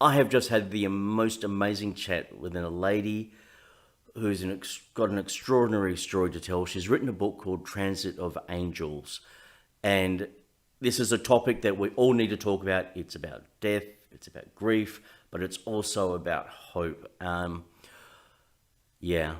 I have just had the most amazing chat with a lady who's got an extraordinary story to tell. She's written a book called Transit of Angels. And this is a topic that we all need to talk about. It's about death, it's about grief, but it's also about hope. Yeah,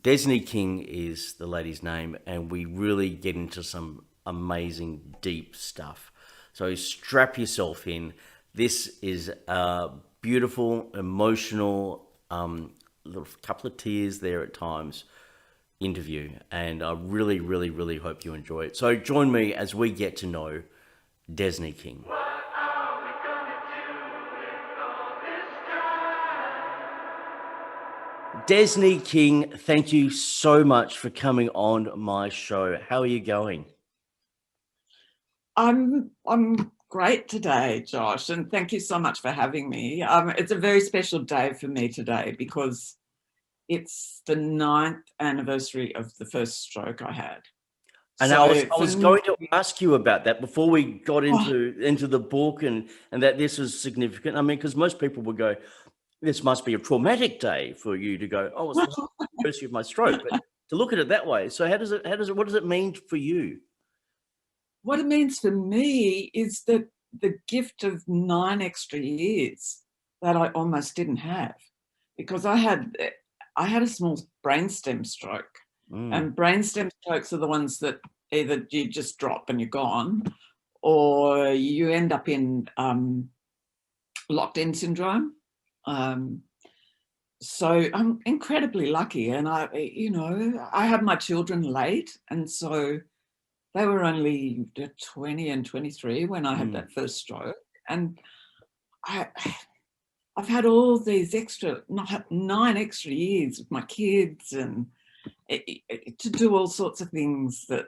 Desney King is the lady's name, and we really get into some amazing, deep stuff. So strap yourself in. This is a beautiful, emotional, couple of tears there at times interview, and I really, really, really hope you enjoy it. So join me as we get to know Desney King. Desney King, thank you so much for coming on my show. How are you going? I'm great today, Josh, and thank you so much for having me. It's a very special day for me today because it's the 9th anniversary of the first stroke I had. And I was So I for was me, going to ask you about that before we got oh, into the book, and that this was significant. I mean, because most people would go, this must be a traumatic day for you to go, oh, it's the anniversary of my stroke. But to look at it that way, so what does it mean for you? what it means for me is that the gift of 9 extra years that I almost didn't have, because I had a small brainstem stroke, Mm. and brainstem strokes are the ones that either you just drop and you're gone, or you end up in locked-in syndrome. Um, so I'm incredibly lucky, and I had my children late, and so they were only 20 and 23 when I had Mm. that first stroke, and I, I've had all these 9 extra years with my kids, and to do all sorts of things that,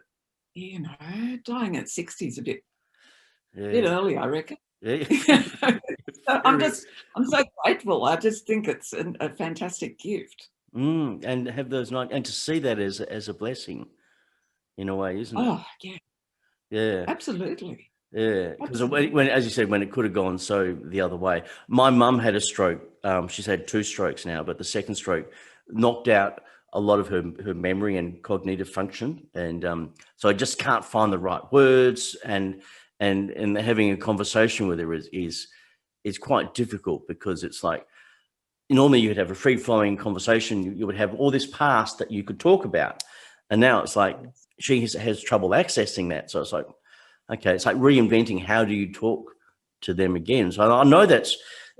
dying at 60 is a bit Yeah. early, I reckon. Yeah. So Very. I'm so grateful. I just think it's a fantastic gift. And have those night and to see that as a blessing in a way, isn't it? Oh, yeah, Yeah. absolutely. Yeah, because Absolutely. as you said, when it could have gone so the other way. My mum had a stroke. She's had two strokes now, but the second stroke knocked out a lot of her memory and cognitive function, and so I just can't find the right words, and having a conversation with her is quite difficult because it's like normally you'd have a free flowing conversation, you would have all this past that you could talk about, and now it's like Yes. she has trouble accessing that. So it's like, okay, it's like reinventing how do you talk to them again. So I know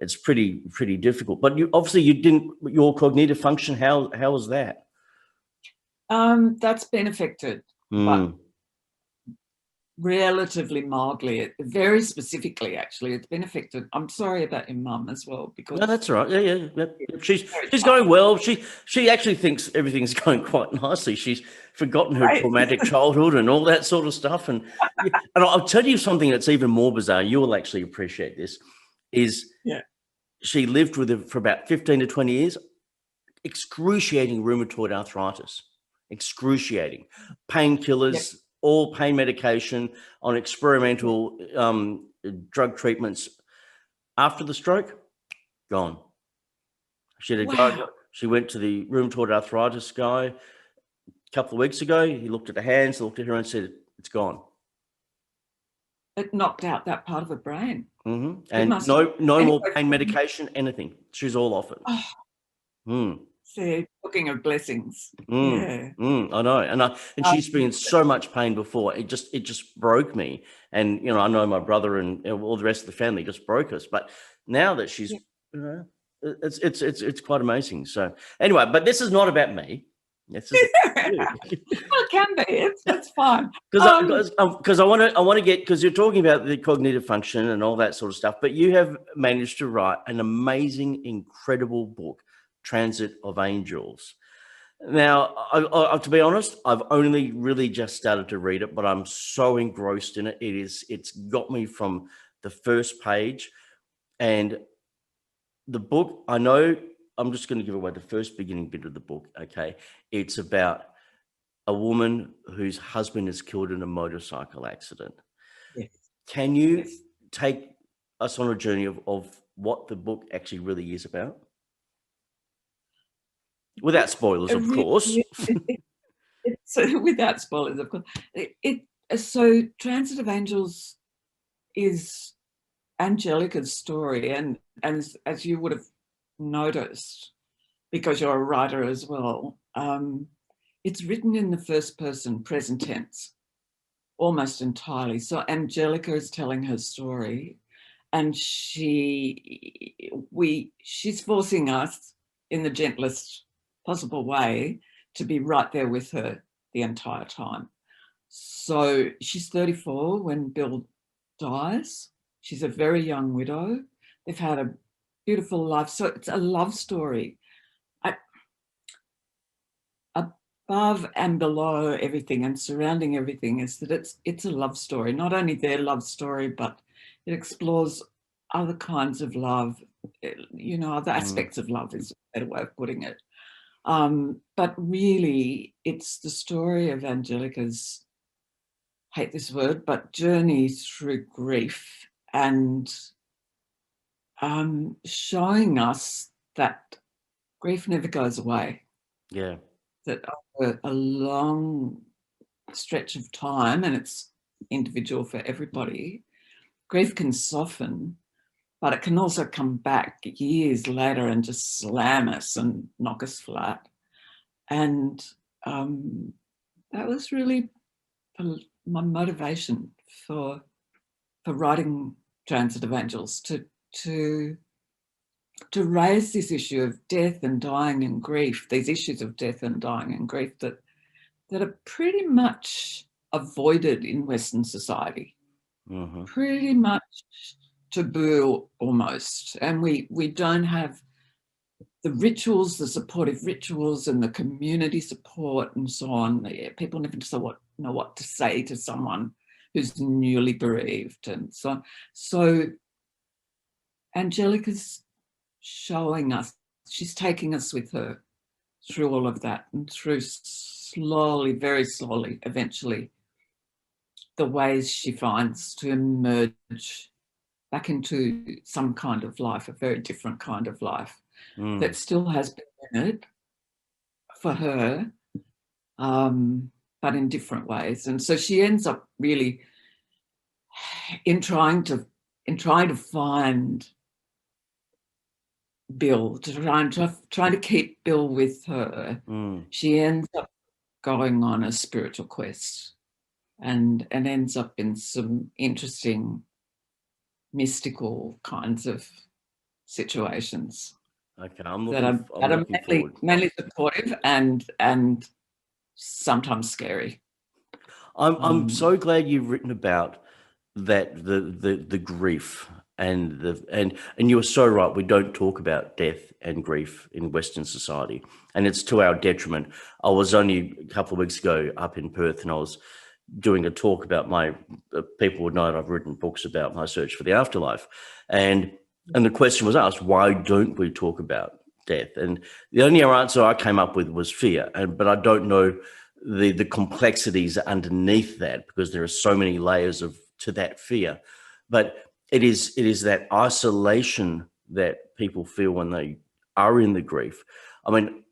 it's pretty difficult. But you obviously you didn't your cognitive function. How was that? That's been affected, but Mm. relatively mildly, very specifically, actually. It's been affected. I'm sorry about your mum as well, No, because that's all right. Yeah. Yep. it's very She's tough. going well. She actually thinks everything's going quite nicely. She's forgotten her Great. traumatic childhood and all that sort of stuff. And yeah, and I'll tell you something that's even more bizarre. You will actually appreciate this. Is Yeah. she lived with it for about 15 to 20 years? Excruciating rheumatoid arthritis, excruciating Yeah. painkillers, all pain medication on experimental drug treatments. After the stroke, gone. She had a guy. Wow. She went to the rheumatoid arthritis guy a couple of weeks ago. He looked at her hands, looked at her, and said, "It's gone." It knocked out that part of her brain. It And must have. no more Anyway, pain medication, anything. She's all off it. oh, Mm. see, talking of blessings. Mm, Yeah. I know, and she's been in so much pain before. It just broke me, and I know my brother and all the rest of the family just broke us. But now that she's, Yeah. you know, it's quite amazing. So anyway, but this is not about me. This is about you. Well, it can be. It's fine. Because I want to get because you're talking about the cognitive function and all that sort of stuff, but you have managed to write an amazing, incredible book, Transit of Angels. Now, to be honest, I've only really just started to read it, but I'm so engrossed in it. It's got me from the first page, and the book. I know I'm just going to give away the first beginning bit of the book. Okay, it's about a woman whose husband is killed in a motorcycle accident. Yes. Can you Yes. take us on a journey of what the book actually really is about? Without spoilers, It of really course. it's without spoilers, of course. So Transit of Angels is Angelica's story, and as you would have noticed, because you're a writer as well, it's written in the first person present tense almost entirely. So Angelica is telling her story, and she's forcing us in the gentlest possible way to be right there with her the entire time. So she's 34 when Bill dies. She's a very young widow. They've had a beautiful life. So it's a love story. Above and below everything and surrounding everything is that it's a love story. Not only their love story, but it explores other kinds of love, other aspects of love is a better way of putting it. But really, it's the story of Angelica's, hate this word, but journey through grief, and showing us that grief never goes away. Yeah. That over a long stretch of time, and it's individual for everybody, grief can soften, but it can also come back years later and just slam us and knock us flat. And that was really my motivation for writing Transit of Angels, to raise this issue of death and dying and grief, these issues of death and dying and grief that are pretty much avoided in Western society, pretty much taboo almost. And we don't have the rituals, the supportive rituals and the community support and so on. People never know what to say to someone who's newly bereaved and so on. So Angelica's showing us, she's taking us with her through all of that, and through slowly, very slowly, eventually, the ways she finds to emerge back into some kind of life, a very different kind of life that still has been in it for her, but in different ways. And so she ends up really in trying to find Bill, trying to keep Bill with her. She ends up going on a spiritual quest and ends up in some interesting mystical kinds of situations. Okay, I'm that are looking forward. mainly supportive and sometimes scary. I'm so glad you've written about that, the grief and you were so right. We don't talk about death and grief in Western society, and it's to our detriment. I was only a couple of weeks ago up in Perth, and I was doing a talk about my people would know that I've written books about my search for the afterlife, and the question was asked, why don't we talk about death? And the only answer I came up with was fear, but I don't know the complexities underneath that, because there are so many layers to that fear. But it is that isolation that people feel when they are in the grief. I mean,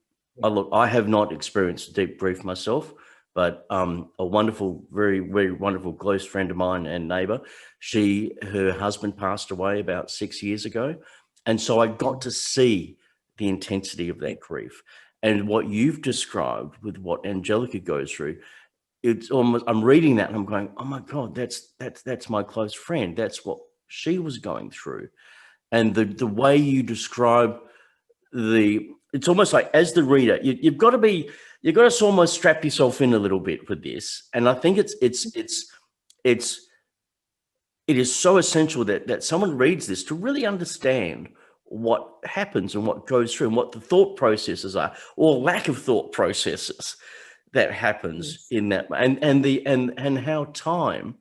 I have not experienced deep grief myself, but a wonderful, very, very wonderful close friend of mine and neighbor, her husband passed away about 6 years ago. And so I got to see the intensity of that grief. And what you've described with what Angelica goes through, it's almost, I'm reading that and I'm going, oh my God, that's my close friend. That's what she was going through. And the way you describe it's almost like, as the reader, you've got to almost strap yourself in a little bit with this. And I think it is so essential that someone reads this to really understand what happens and what goes through and what the thought processes are, or lack of thought processes that happens in that, and how time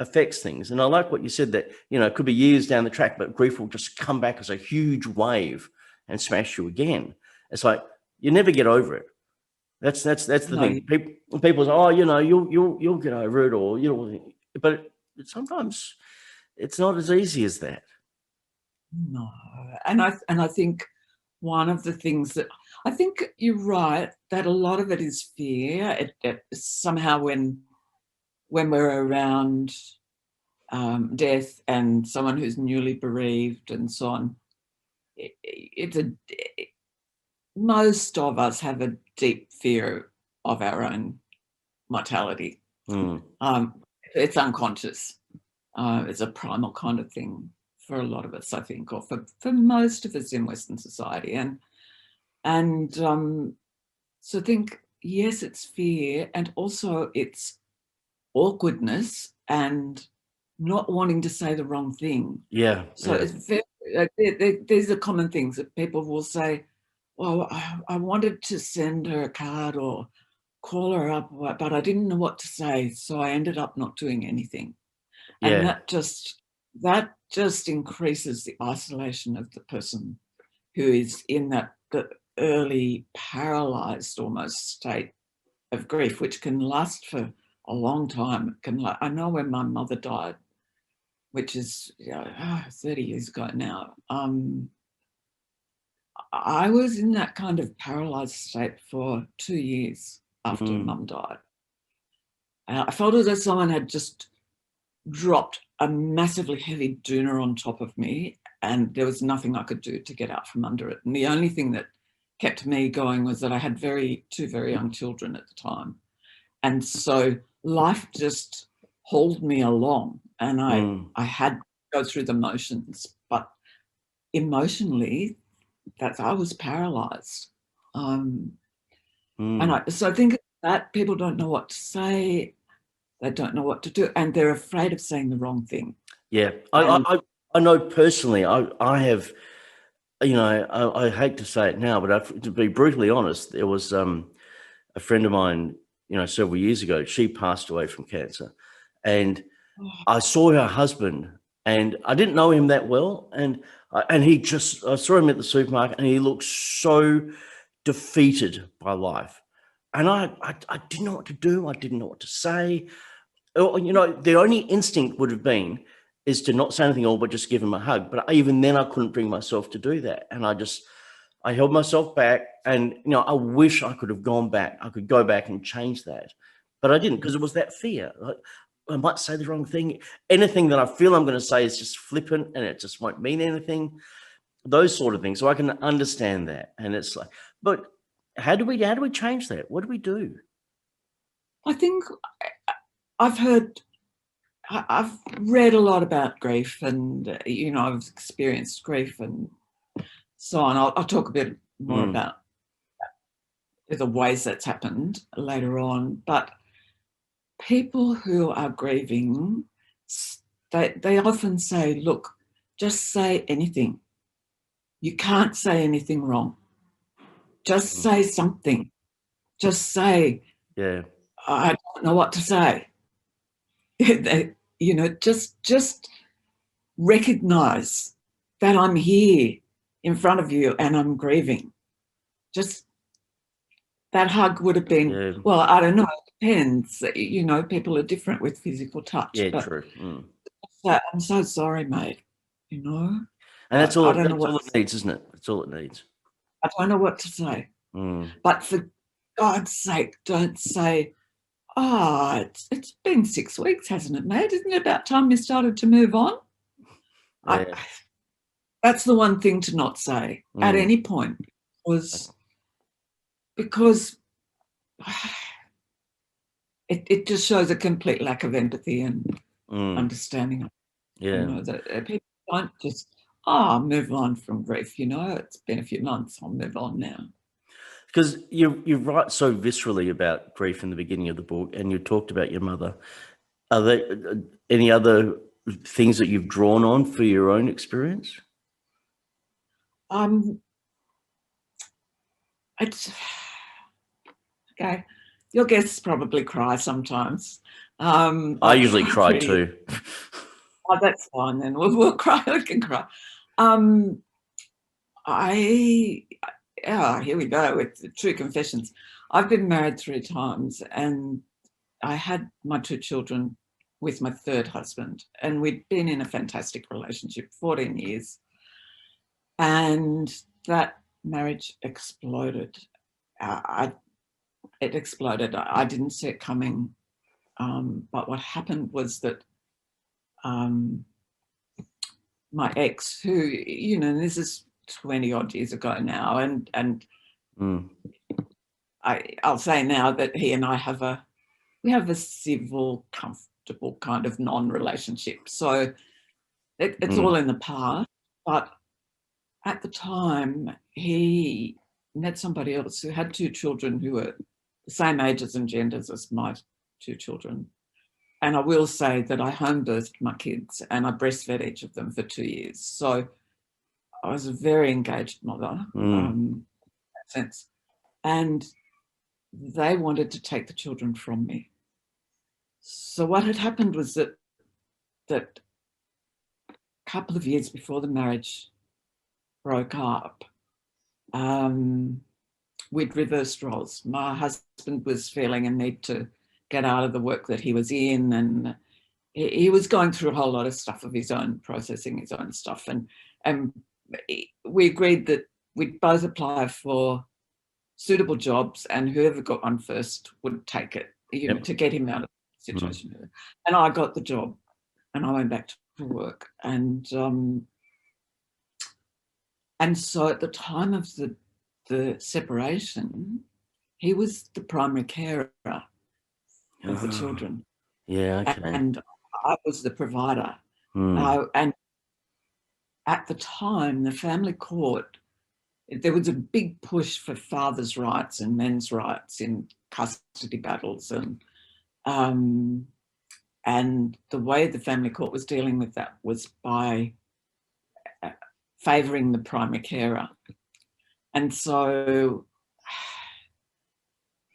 affects things. And I like what you said, that, it could be years down the track, but grief will just come back as a huge wave and smash you again. It's like, you never get over it. That's the thing. People say, oh, you'll get over it, or, but sometimes it's not as easy as that. No, and I think one of the things that I think you're right that a lot of it is fear. It somehow when we're around death and someone who's newly bereaved and so on, most of us have a deep fear of our own mortality. It's unconscious. It's a primal kind of thing for a lot of us, I think, or for most of us in Western society. And so I think, yes, it's fear, and also it's awkwardness and not wanting to say the wrong thing. Yeah. So Yeah. it's very, these are common things that people will say, well, I wanted to send her a card or call her up, but I didn't know what to say, so I ended up not doing anything. And Yeah. that just increases the isolation of the person who is in the early paralyzed almost state of grief, which can last for a long time. I know when my mother died, which is 30 years ago now, I was in that kind of paralyzed state for 2 years after Mum died. I felt as though someone had just dropped a massively heavy doona on top of me, and there was nothing I could do to get out from under it. And the only thing that kept me going was that I had two very young children at the time. And so life just hauled me along, and I had to go through the motions, but emotionally, I was paralyzed. So I think that people don't know what to say, they don't know what to do, and they're afraid of saying the wrong thing. Yeah. I know personally, I have, you know, I hate to say it now, but to be brutally honest, there was a friend of mine, you know, several years ago, she passed away from cancer, and I saw her husband, and I didn't know him that well, and I saw him at the supermarket, and he looked so defeated by life, and I didn't know what to do. I didn't know what to say. You know, the only instinct would have been is to not say anything at all, but just give him a hug. But even then, I couldn't bring myself to do that, and I held myself back. And you know, I wish I could have gone back. I could go back and change that, but I didn't, because it was that fear. Like, I might say the wrong thing. Anything that I feel I'm going to say is just flippant, and it just won't mean anything. Those sort of things. So I can understand that, and it's like, but how do we change that? What do we do? I think I've read a lot about grief, and you know, I've experienced grief and so on. I'll talk a bit more about the ways that's happened later on. But people who are grieving, they often say, look, just say anything. You can't say anything wrong. Just say something. Just say, Yeah. I don't know what to say. You know, just recognize that I'm here in front of you and I'm grieving. Just that hug would have been, well, I don't know, it depends. You know, people are different with physical touch. Yeah, but true. I'm so sorry, mate. You know, And that's all. I don't That's know what all it needs, isn't it? That's all it needs. I don't know what to say. But for God's sake, don't say, oh, it's been 6 weeks, hasn't it, mate? Isn't it about time you started to move on? Yeah. That's the one thing to not say at any point, because it just shows a complete lack of empathy and understanding. Yeah. You know, that people don't just, move on from grief. You know, it's been a few months, I'll move on now. Because you write so viscerally about grief in the beginning of the book, and you talked about your mother. Are there any other things that you've drawn on for your own experience? It's okay. Your guests probably cry sometimes. I usually cry too. Oh, that's fine then. We'll cry. We can cry. Here we go with the true confessions. I've been married 3 times, and I had my 2 children with my 3rd husband, and we'd been in a fantastic relationship, 14 years. And that marriage exploded. It exploded. I didn't see it coming. But what happened was that my ex, who, you know, this is 20 odd years ago now, and I'll say now that he and I have a civil, comfortable kind of non-relationship. So it's all in the past. But at the time, he met somebody else who had 2 children who were the same ages and genders as my 2 children. And I will say that I home birthed my kids and I breastfed each of them for 2 years. So I was a very engaged mother in that sense. And they wanted to take the children from me. So what had happened was that a couple of years before the marriage broke up, we'd reversed roles. My husband was feeling a need to get out of the work that he was in, and he was going through a whole lot of stuff of his own, processing his own stuff. And we agreed that we'd both apply for suitable jobs, and whoever got one first would take it, you know, to get him out of the situation. And I got the job, and I went back to work. And so at the time of the separation, he was the primary carer of the children. Yeah, okay. And I was the provider. And at the time, the family court, there was a big push for fathers' rights and men's rights in custody battles. And the way the family court was dealing with that was by favouring the primary carer. And so,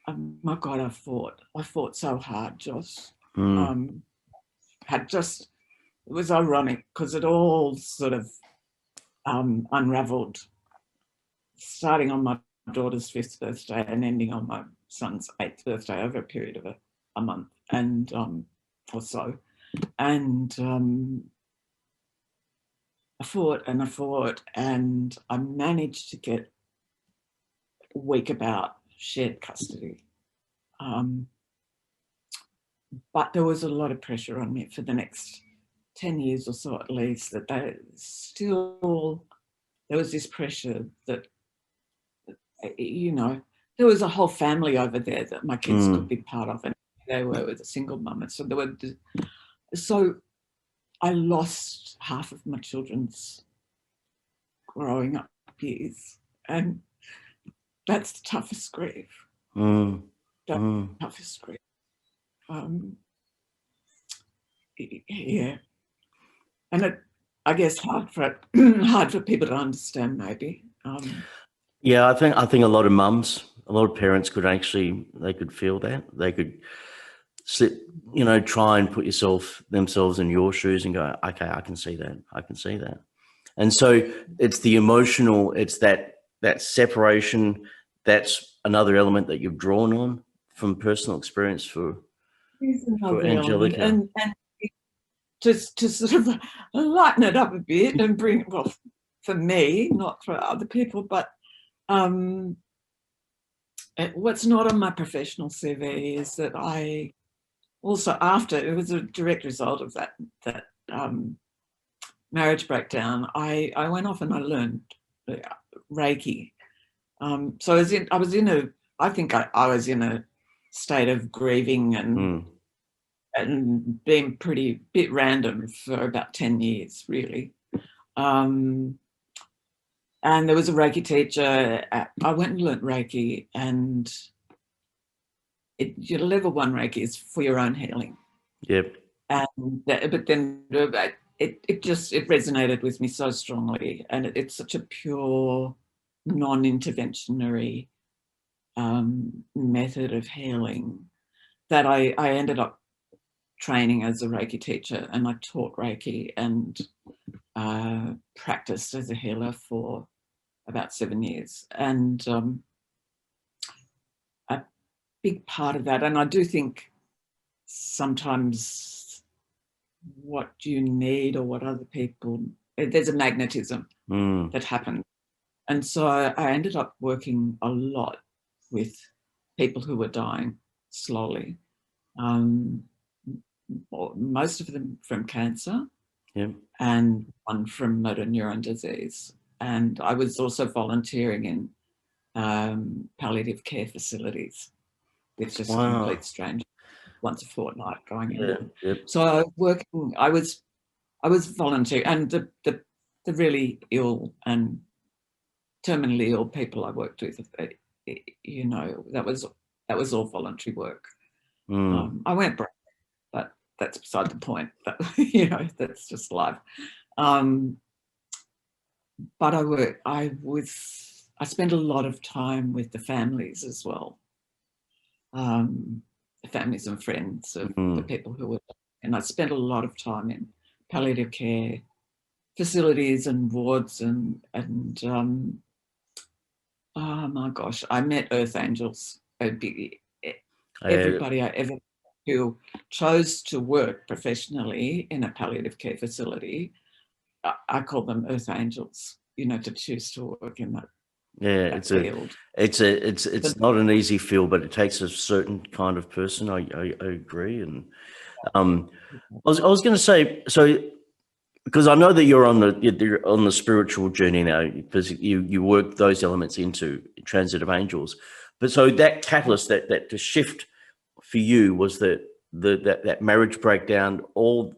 oh my God, I fought so hard, Josh. It was ironic because it all sort of unravelled, starting on my daughter's 5th birthday and ending on my son's 8th birthday over a period of a month and or so. And I fought and I managed to get weak about shared custody. But there was a lot of pressure on me for the next 10 years or so at least, that there was this pressure that, you know, there was a whole family over there that my kids could be part of, and they were with a single mum. And so I lost half of my children's growing up years, and that's the toughest grief. Toughest grief. Yeah, and I guess hard for people to understand, maybe. Yeah, I think a lot of mums, a lot of parents could feel that. They could sit, you know, try and put themselves in your shoes and go, okay, I can see that. And so it's the emotional, it's that separation. That's another element that you've drawn on from personal experience for Angelica. And just to sort of lighten it up a bit and bring, well, for me, not for other people, but what's not on my professional CV is that I also, after, it was a direct result of that marriage breakdown, I went off and I learned Reiki. So I was in a state of grieving and being bit random for about 10 years, really. And there was a Reiki teacher. I went and learnt Reiki, and your level 1 Reiki is for your own healing. Yep. But then it resonated with me so strongly, and it's such a pure, non-interventionary method of healing that I ended up training as a Reiki teacher, and I taught Reiki and practiced as a healer for about 7 years. And a big part of that, and I do think sometimes what you need or what other people there's a magnetism Mm. that happens. And so I ended up working a lot with people who were dying slowly, most of them from cancer, Yeah. and one from motor neuron disease. And I was also volunteering in palliative care facilities with just Wow. complete strangers, once a fortnight going in. Yeah. Yep. So I was volunteering, and the really ill and terminally ill people I worked with, you know, that was all voluntary work. Mm. I went broke, but that's beside the point. But you know, that's just life. But I spent a lot of time with the families as well, the families and friends of the people who were, and I spent a lot of time in palliative care facilities and wards, and oh my gosh, I met earth angels. Everybody I ever who chose to work professionally in a palliative care facility, I call them earth angels, you know, to choose to work in that, Yeah, field. It's not an easy field, but it takes a certain kind of person. I agree. And I was going to say, so because I know that you're on the spiritual journey now, because you work those elements into Transit of Angels. But so that catalyst, that to shift for you was that marriage breakdown, all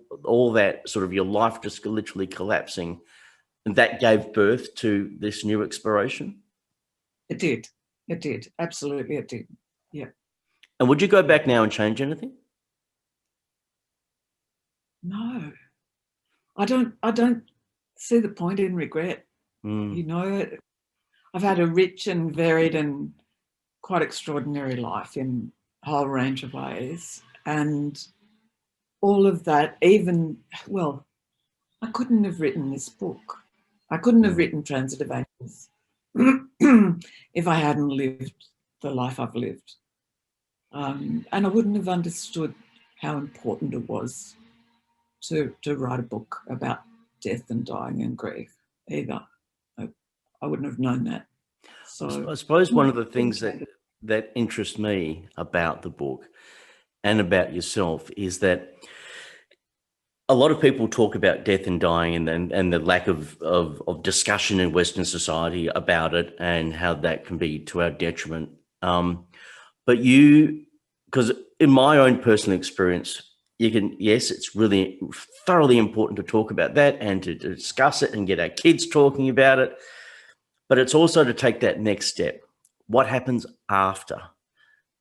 that sort of your life just literally collapsing, and that gave birth to this new exploration. It did, absolutely, it did. Yeah. And would you go back now and change anything? No, I don't see the point in regret. Mm. You know, I've had a rich and varied and quite extraordinary life in a whole range of ways. And all of that, even, well, I couldn't have written this book. I couldn't have written Transit of Angels if I hadn't lived the life I've lived. And I wouldn't have understood how important it was to write a book about death and dying and grief either. I wouldn't have known that. So I suppose one of the things that interests me about the book and about yourself is that a lot of people talk about death and dying and the lack of discussion in Western society about it and how that can be to our detriment. But because in my own personal experience, yes, it's really thoroughly important to talk about that and to discuss it and get our kids talking about it. But it's also to take that next step. What happens after?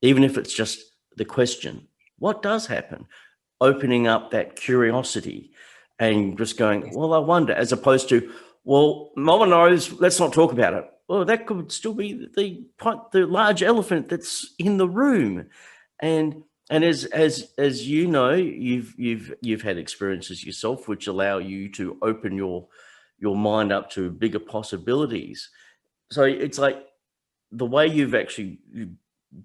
Even if it's just the question, what does happen? Opening up that curiosity and just going, well, I wonder, as opposed to, well, Mama knows, let's not talk about it. Well, that could still be the large elephant that's in the room. And as you know, you've had experiences yourself which allow you to open your mind up to bigger possibilities. So it's like the way you've actually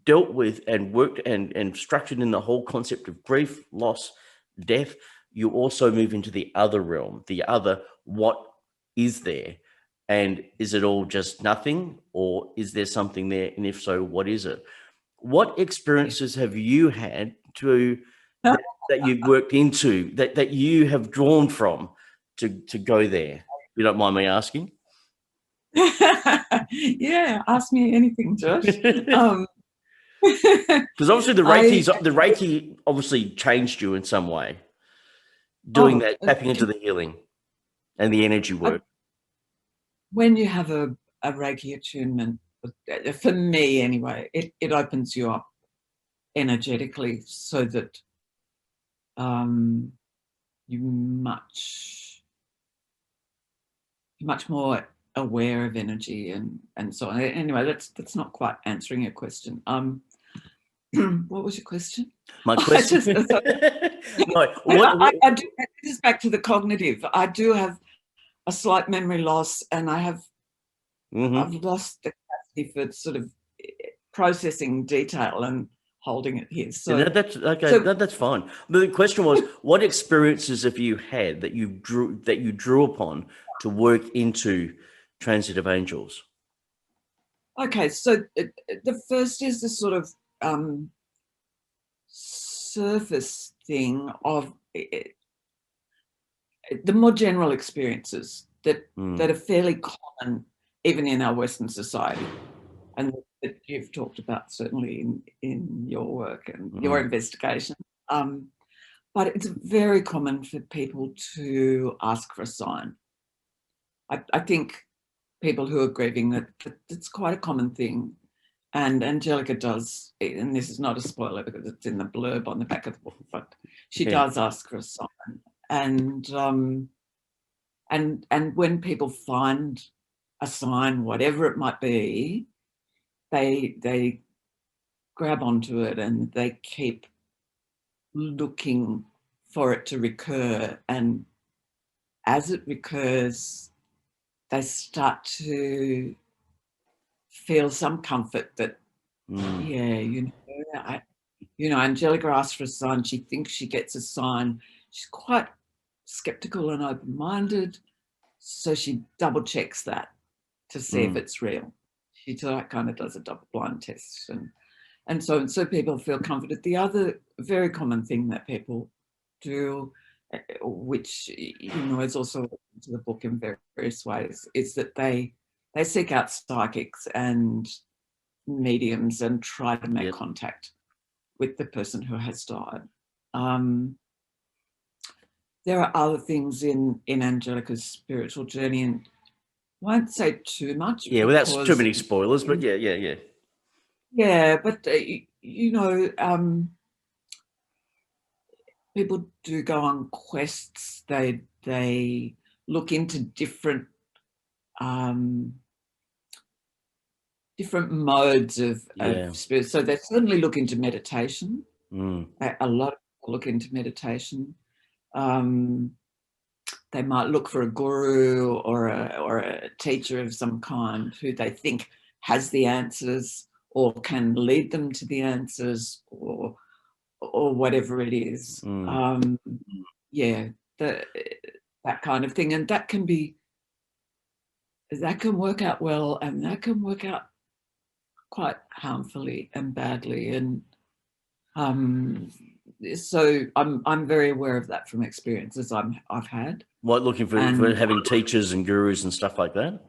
dealt with and worked and structured in the whole concept of grief, loss, death, you also move into the other realm, the other, what is there? And is it all just nothing, or is there something there? And if so, what is it? What experiences have you had that you've worked into, that you have drawn from to go there? You don't mind me asking? Yeah, ask me anything, Josh. Because obviously the Reiki obviously changed you in some way, doing that, tapping into the healing and the energy work. When you have a Reiki attunement, for me anyway, it opens you up energetically so that you're much more aware of energy and so on. Anyway, that's not quite answering your question. What was your question? My question. I do, just back to the cognitive. I do have a slight memory loss, and I've lost the capacity for sort of processing detail, and holding it here. So that's okay. That's fine. But the question was, what experiences have you had that you drew upon to work into Transit of Angels? Okay, so the first is the sort of surface thing of the more general experiences that are fairly common even in our Western society, and that you've talked about certainly in your work and your investigation. But it's very common for people to ask for a sign. I think people who are grieving, that it's quite a common thing. And Angelica does, and this is not a spoiler because it's in the blurb on the back of the book, but she does ask for a sign. And when people find a sign, whatever it might be, they grab onto it and they keep looking for it to recur. And as it recurs, they start to feel some comfort that, Angelica asks for a sign. She thinks she gets a sign. She's quite skeptical and open-minded, so she double checks that to see if it's real. She kind of does a double-blind test, and so people feel comforted. The other very common thing that people do, which is also into the book in various ways, is that they seek out psychics and mediums and try to make contact with the person who has died. There are other things in Angelica's spiritual journey, and I won't say too much. Yeah, well, that's too many spoilers, but yeah. Yeah, but people do go on quests. They look into different modes of spirit. So they certainly look into meditation. A lot of people look into meditation. They might look for a guru or a teacher of some kind who they think has the answers or can lead them to the answers, or whatever it is. That kind of thing. And that can work out well, and that can work out quite harmfully and badly. And so I'm very aware of that from experiences I've had. What, looking for having teachers and gurus and stuff like that?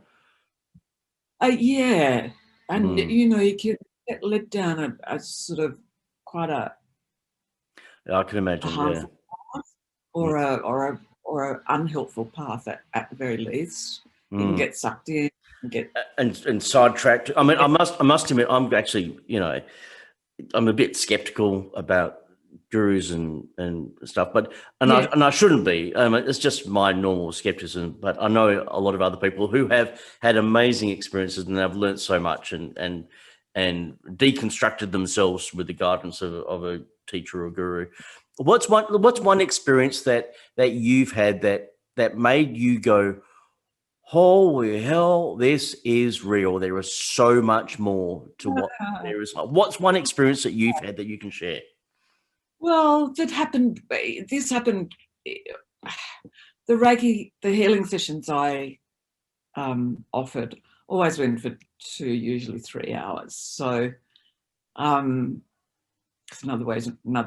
Yeah, and you can get led down a sort of quite a I can imagine, harmful path, or a unhelpful path at the very least. You can get sucked in and sidetracked. I mean, I must admit, I'm actually, I'm a bit skeptical about gurus and stuff, but I shouldn't be. It's just my normal skepticism. But I know a lot of other people who have had amazing experiences and have learned so much and deconstructed themselves with the guidance of a teacher or guru. What's one experience that you've had that made you go, holy hell, this is real? There is so much more to what there is. What's one experience that you've had that you can share? Well, this happened. The Reiki, the healing sessions I offered always went for 2, usually 3 hours. So it's another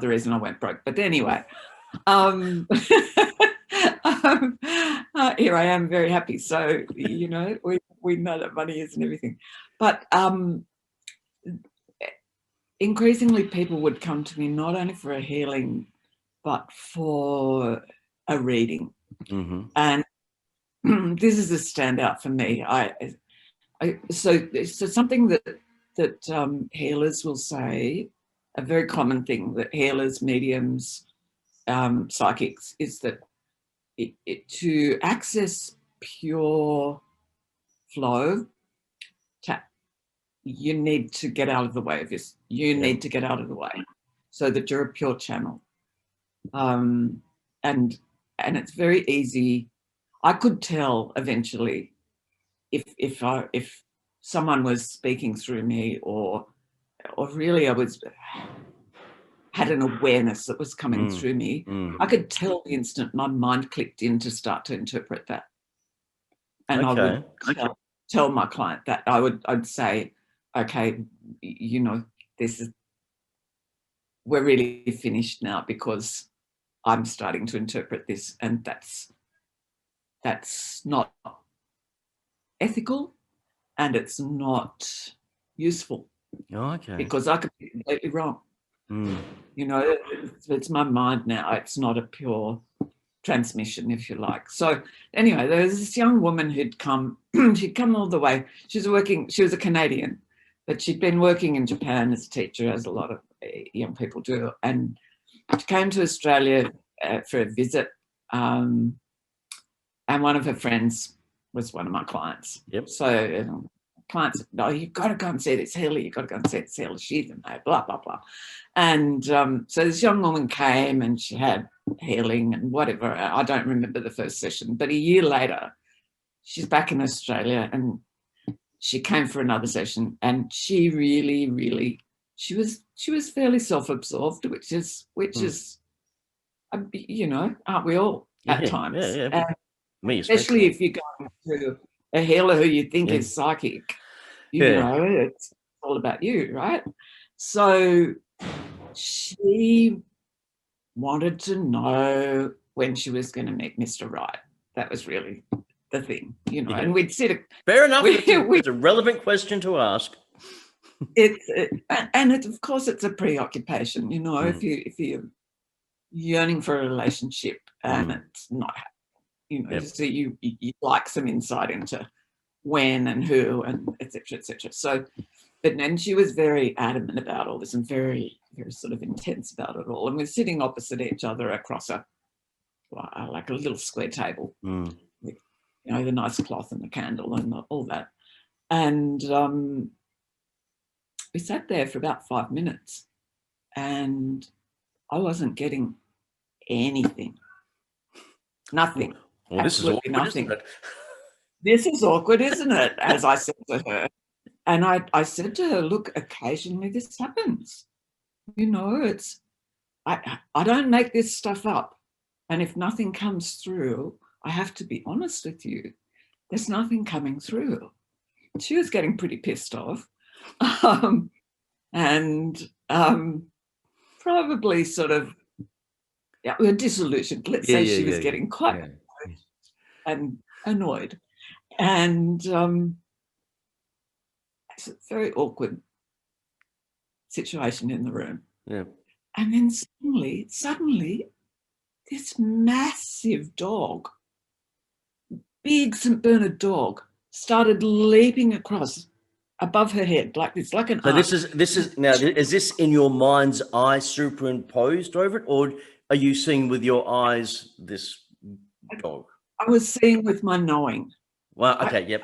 reason I went broke. But anyway, here I am, very happy. So we know that money is and everything. But increasingly, people would come to me not only for a healing, but for a reading. And this is a standout for me. So something that healers will say, a very common thing that healers, mediums, psychics, is that to access pure flow, you need to get out of the way of this. You need to get out of the way so that you're a pure channel. And it's very easy. I could tell eventually if someone was speaking through me, or really I was had an awareness that was coming through me. I could tell the instant my mind clicked in to start to interpret that. And I would tell my client that. I'd say, okay, you know, we're really finished now because I'm starting to interpret this, and that's not ethical, and it's not useful. Because I could be completely wrong. You know, it's my mind now. It's not a pure transmission, if you like. So anyway, there was this young woman who'd come. She'd come all the way. She was a Canadian, but she'd been working in Japan as a teacher, as a lot of young people do, and she came to Australia for a visit, and one of her friends was one of my clients. So clients, no, you've got to go and see this healer, you've got to go and see this healer, she's a no, blah, blah, blah. And so this young woman came and she had healing and whatever. I don't remember the first session, but a year later, she's back in Australia and she came for another session, and she really, really, she was fairly self-absorbed, which is, you know, aren't we all at times? Me especially if you're going to a healer who you think is psychic, you know, it's all about you, right? So she wanted to know when she was going to meet Mr. Right. That was really the thing, you know, and we'd sit. Fair enough. It's a relevant question to ask. Of course, it's a preoccupation, you know, if you're yearning for a relationship and it's not happening. You know, so you like some insight into when and who and et cetera, et cetera. So, but then she was very adamant about all this and very, very sort of intense about it all. And we're sitting opposite each other across like a little square table with, you know, the nice cloth and the candle and all that. And we sat there for about 5 minutes and I wasn't getting anything. Nothing. Well, this is awkward, nothing. Isn't it? This is awkward, isn't it? As I said to her. And I said to her, look, occasionally this happens. You know, I don't make this stuff up. And if nothing comes through, I have to be honest with you. There's nothing coming through. She was getting pretty pissed off. Probably sort of, we were disillusioned. Let's say she was getting quite and annoyed. And it's a very awkward situation in the room. And then suddenly, this massive dog, big St. Bernard dog, started leaping across above her head like this, like an arc. This is now, is this in your mind's eye superimposed over it, or are you seeing with your eyes this dog? I was seeing with my knowing. Well, okay, yep.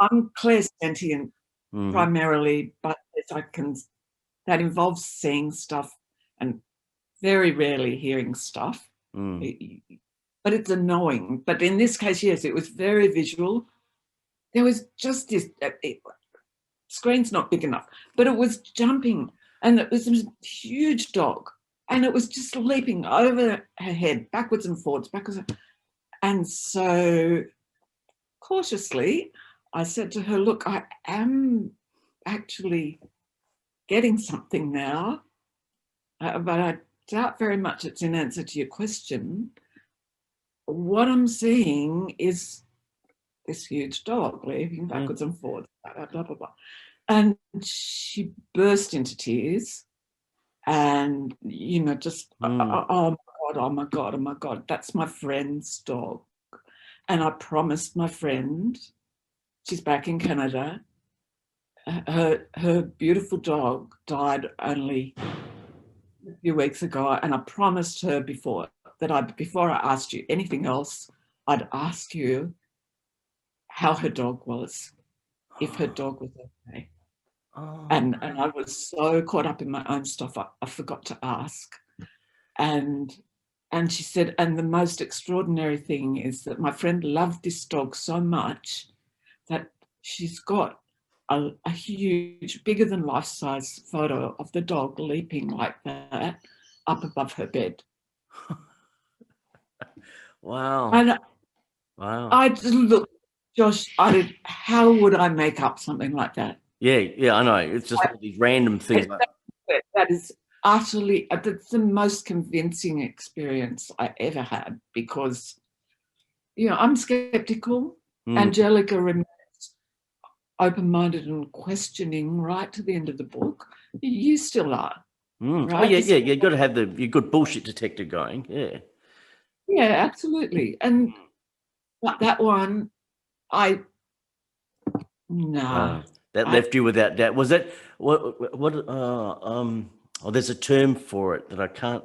I'm clairsentient primarily, but that involves seeing stuff and very rarely hearing stuff. But it's a knowing. But in this case, yes, it was very visual. There was just this, screen's not big enough, but it was jumping, and it was a huge dog, and it was just leaping over her head, backwards and forwards, and so cautiously, I said to her, look, I am actually getting something now, but I doubt very much it's in answer to your question. What I'm seeing is this huge dog leaping backwards and forwards, blah, blah, blah, blah. And she burst into tears and, you know, just, oh my God, that's my friend's dog. And I promised my friend, she's back in Canada, her beautiful dog died only a few weeks ago, and I promised her before I asked you anything else, I'd ask you how her dog was, if her dog was okay. And I was so caught up in my own stuff, I forgot to ask. And she said, and the most extraordinary thing is that my friend loved this dog so much that she's got a huge, bigger than life-size photo of the dog leaping like that up above her bed. Wow. And Wow. I just looked, Josh, how would I make up something like that? Yeah, I know. It's just all these random things. That is utterly, that's the most convincing experience I ever had, because, I'm skeptical. Angelica remains open-minded and questioning right to the end of the book. You still are. Right? Right? Yeah. You've got to have your good bullshit detector going. Yeah. Yeah, absolutely. And that one, Wow. That left you without doubt. Was that oh, there's a term for it that I can't,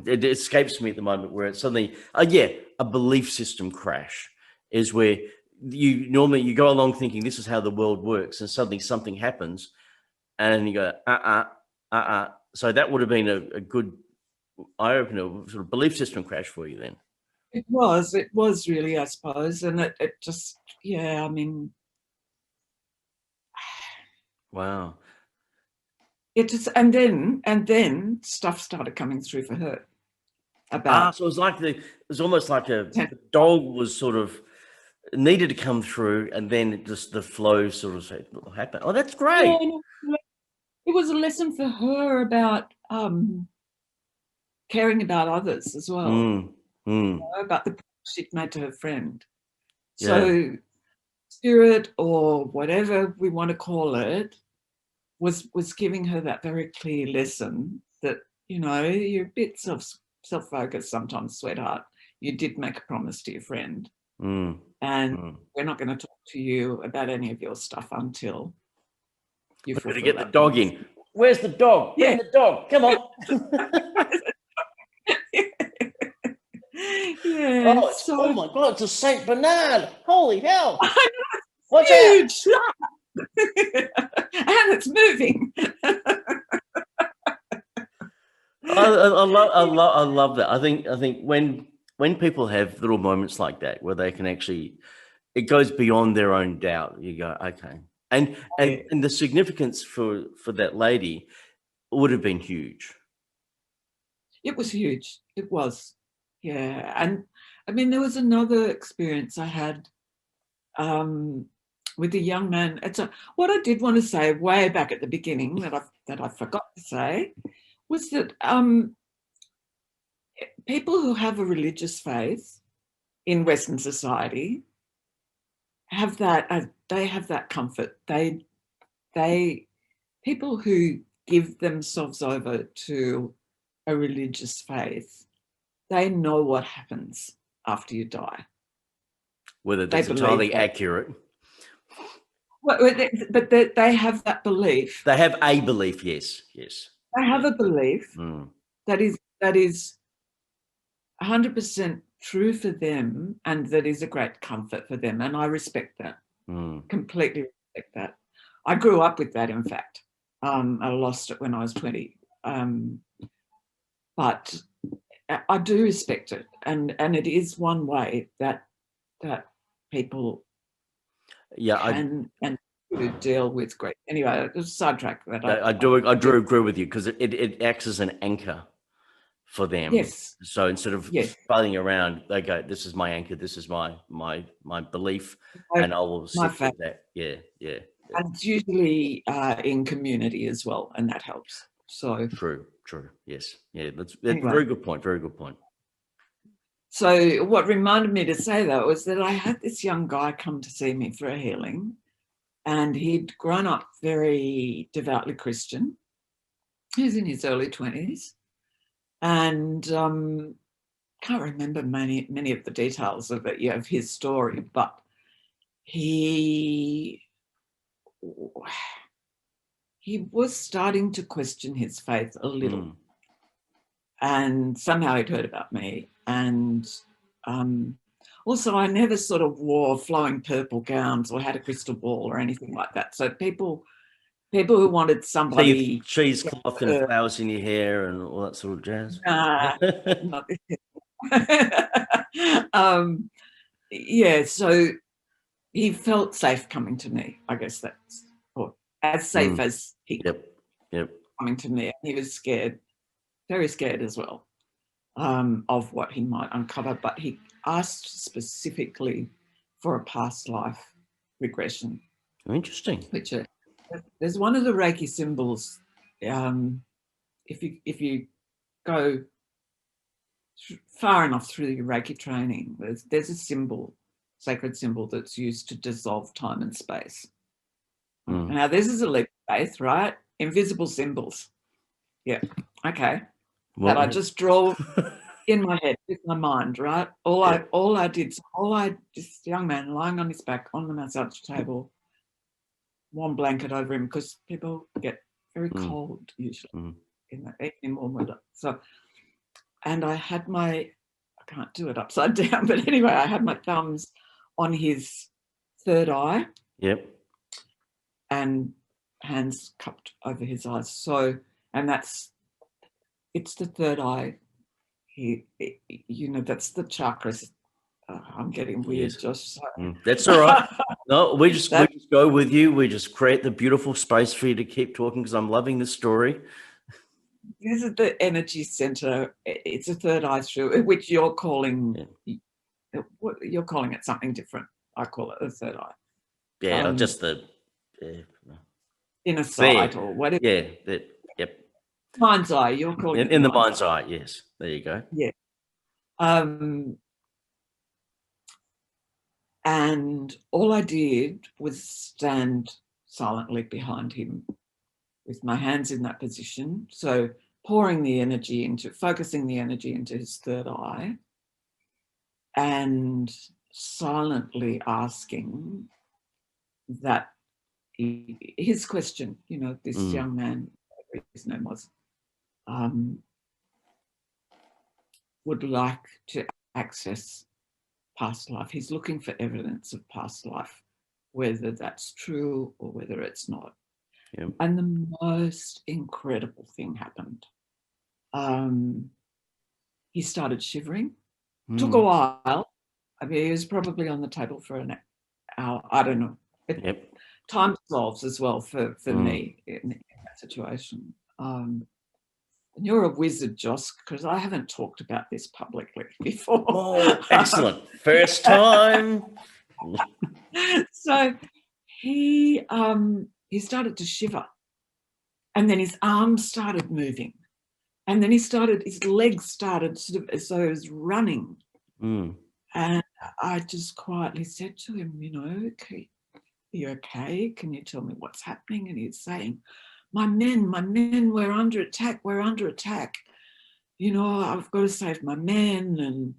it escapes me at the moment, where it's suddenly, a belief system crash is where you normally go along thinking this is how the world works, and suddenly something happens and you go, So that would have been a good eye opener, sort of belief system crash for you then. It was really, I suppose. And it just, I mean, Wow. it just, and then stuff started coming through for her about, So it was almost like the dog was sort of needed to come through, and then just the flow sort of happened. Oh, that's great. it was a lesson for her about caring about others as well, about the promise she'd made to her friend. So spirit, or whatever we want to call it, was giving her that very clear lesson that, you're a bit self-focused sometimes, sweetheart. You did make a promise to your friend, and we're not going to talk to you about any of your stuff until you fulfill get the that dog promise. in. Where's the dog? Yeah. Bring the dog. Come on. Yeah. Oh my God, it's a Saint Bernard. Holy hell. Watch huge. Out. And it's moving. I love that. I think when people have little moments like that where they can actually, it goes beyond their own doubt. You go, okay. And the significance for that lady would have been huge. It was huge. It was. Yeah. And I mean, there was another experience I had with a young man. What I did want to say way back at the beginning that I forgot to say was that people who have a religious faith in Western society have that. They have that comfort. People who give themselves over to a religious faith, they know what happens after you die. Whether that's entirely accurate. But they have that belief. They have a belief, yes. They have a belief that is 100% true for them, and that is a great comfort for them. And I respect that. Completely respect that. I grew up with that, in fact. I lost it when I was 20. But I do respect it. And it is one way that people can and deal with grief. Anyway, sidetrack that. I do agree with you, because it acts as an anchor for them. Yes. So instead of fighting around, they go, this is my anchor, this is my belief, and I will stick with that. Yeah. And it's usually in community as well, and that helps. So true. Yes. Yeah, that's anyway. Very good point. So what reminded me to say that was that I had this young guy come to see me for a healing, and he'd grown up very devoutly Christian. He was in his early 20s, and can't remember many of the details of his story, but he was starting to question his faith a little. And somehow he'd heard about me. And also, I never sort of wore flowing purple gowns or had a crystal ball or anything like that. So people who wanted somebody... cheesecloth and flowers in your hair and all that sort of jazz. Nah, not this. Yeah, so he felt safe coming to me. I guess that's, or as safe as he could coming to me. He was scared, very scared as well, of what he might uncover, but he asked specifically for a past life regression. Interesting. Which there's one of the Reiki symbols. If you go far enough through your Reiki training, there's a symbol, sacred symbol, that's used to dissolve time and space. Now, this is a leap of faith, right? Invisible symbols. Yeah. Okay. That I just draw in my head, with my mind, right? This young man lying on his back on the massage table, warm blanket over him, because people get very cold usually in warm weather. So, and I had I can't do it upside down, but anyway, I had my thumbs on his third eye. Yep. And hands cupped over his eyes. So, and it's the third eye. That's the chakras. I'm getting weird, Josh. So. That's all right. No, we just go with you. We just create the beautiful space for you to keep talking, because I'm loving this story. This is the energy center. It's a third eye through, which you're calling. You're calling it something different. I call it a third eye. Yeah, just the inner sight or whatever. Yeah. Yep. Mind's eye. You're calling it in the mind's eye. Yes. There you go. Yeah. And all I did was stand silently behind him with my hands in that position. So focusing the energy into his third eye, and silently asking that his question, this young man, whatever his name was, would like to access past life. He's looking for evidence of past life, whether that's true or whether it's not. Yep. And the most incredible thing happened. He started shivering. Took a while. I mean, he was probably on the table for an hour. I don't know. Time dissolves as well for me in that situation. And you're a wizard, Joss, because I haven't talked about this publicly before. Oh, excellent. First time. So he started to shiver, and then his arms started moving, and then his legs started sort of, so he was running. And I just quietly said to him, are you okay? Can you tell me what's happening? And he's saying, my men, we're under attack. I've got to save my men, and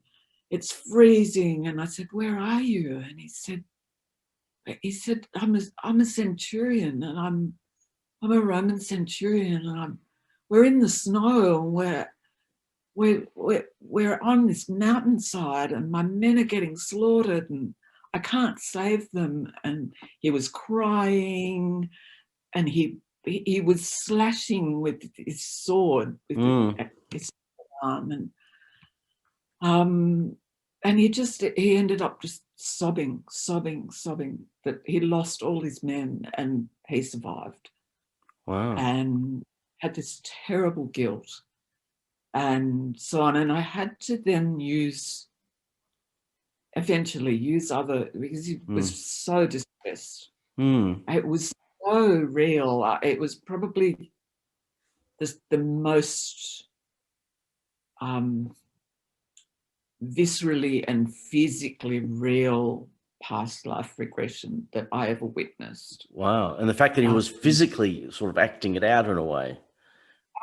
it's freezing. And I said, where are you? And he said, I'm a centurion, and I'm a Roman centurion, and we're in the snow, and we're on this mountainside, and my men are getting slaughtered, and I can't save them. And he was crying, and he was slashing with his sword with his arm, and he ended up just sobbing that he lost all his men and he survived. Wow. And had this terrible guilt and so on. And I had to then eventually use other, because he was so distressed. It was so real. It was probably the most viscerally and physically real past life regression that I ever witnessed. Wow. And the fact that he was physically sort of acting it out in a way.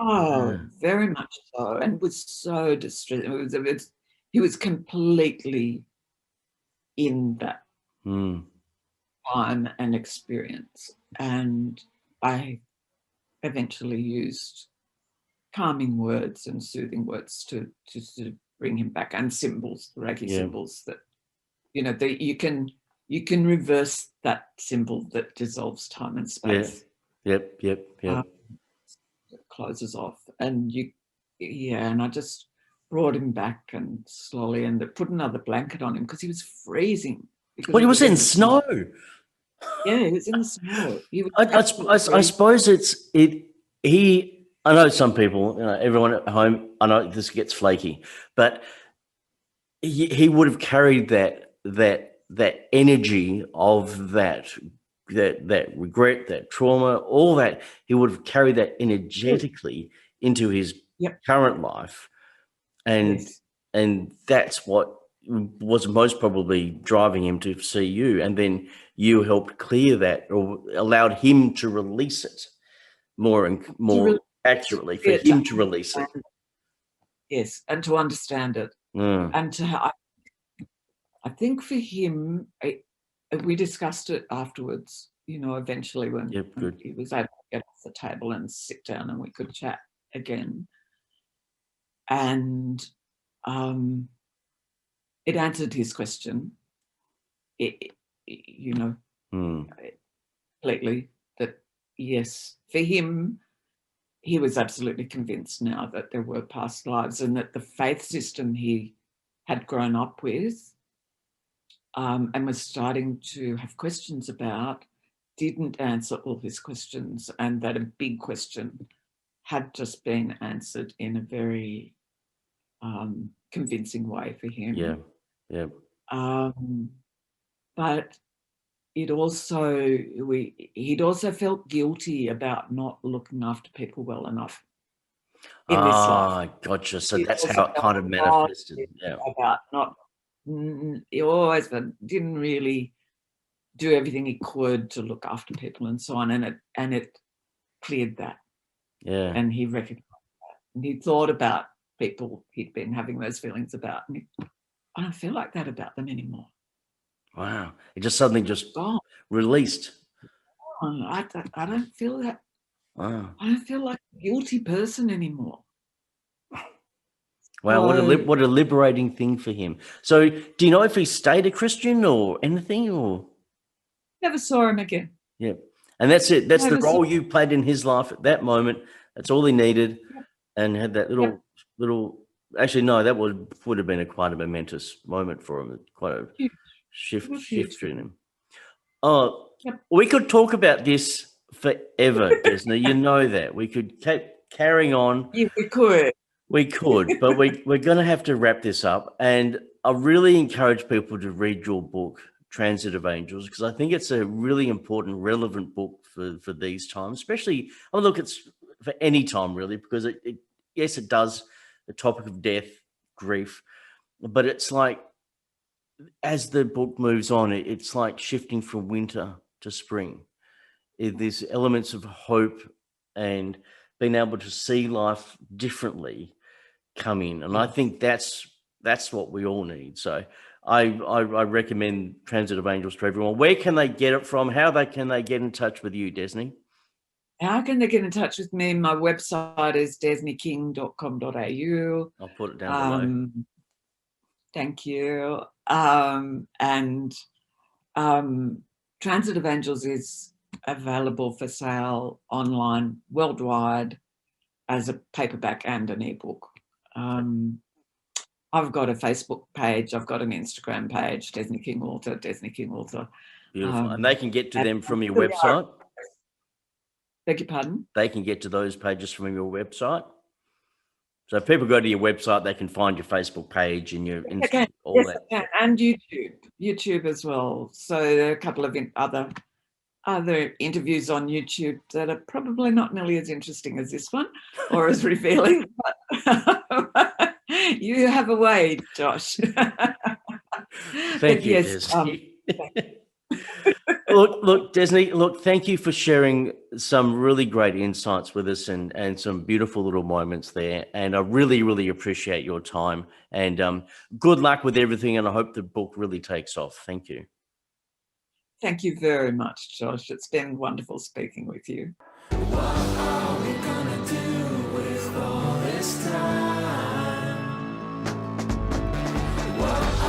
Oh, very much so. And was so distressed. He was completely in that time and experience. And I eventually used calming words and soothing words to sort of bring him back, and symbols, the Reiki symbols that, you can reverse that symbol that dissolves time and space. Yep. It closes off, and and I just brought him back and slowly, and put another blanket on him because he was freezing. because Well, he was in the snow. Yeah, he was in the snow. He was I suppose I know some people, everyone at home, I know this gets flaky, but he would have carried that energy of that regret, that trauma, all that. He would have carried that energetically into his current life, and that's what was most probably driving him to see you, and then you helped clear that, or allowed him to release it more accurately, for him to release it. Yes, and to understand it. And I think for him, we discussed it afterwards, eventually when he was able to get off the table and sit down and we could chat again. And it answered his question, completely, that yes, for him, he was absolutely convinced now that there were past lives, and that the faith system he had grown up with and was starting to have questions about didn't answer all his questions, and that a big question had just been answered in a very convincing way for him. But he'd also felt guilty about not looking after people well enough in this life. Gotcha. So that's how it kind of manifested. About he always didn't really do everything he could to look after people and so on, and it cleared that. And he recognized that, and he thought about people he'd been having those feelings about, and I don't feel like that about them anymore. Wow. It just suddenly released. I don't feel that. Wow. I don't feel like a guilty person anymore. Wow, what a liberating thing for him. So do you know if he stayed a Christian or anything, or? Never saw him again. Yeah. And that's it. That's the role you played in his life at that moment. That's all he needed. And had that little, actually, no, that would have been quite a momentous moment for him. Quite a shift in him. Oh, we could talk about this forever, Desney. You know that. We could keep carrying on. Yeah, we could. We could, but we're going to have to wrap this up. And I really encourage people to read your book, Transit of Angels, because I think it's a really important, relevant book for these times, especially, look, it's for any time really, because yes, it does the topic of death, grief, but it's like, as the book moves on, it's like shifting from winter to spring. There's elements of hope and being able to see life differently come in. And I think that's what we all need. So I recommend Transit of Angels to everyone. Where can they get it from? How can they get in touch with you, Desney? How can they get in touch with me? My website is desneyking.com.au. I'll put it down below. Thank you. And Transit of Angels is available for sale online worldwide as a paperback and an ebook. I've got a Facebook page. I've got an Instagram page, Desney King Author, Desney King Author. Beautiful. And they can get to them from your website? Beg your pardon? They can get to those pages from your website? So if people go to your website, they can find your Facebook page and your Instagram, all that. And YouTube as well. So there are a couple of other interviews on YouTube that are probably not nearly as interesting as this one or as revealing. But you have a way, Josh. Thank you, Desney. Look, Desney, thank you for sharing some really great insights with us and some beautiful little moments there. And I really, really appreciate your time. And good luck with everything. And I hope the book really takes off. Thank you. Thank you very much, Josh. It's been wonderful speaking with you. What are we gonna do with all this time? What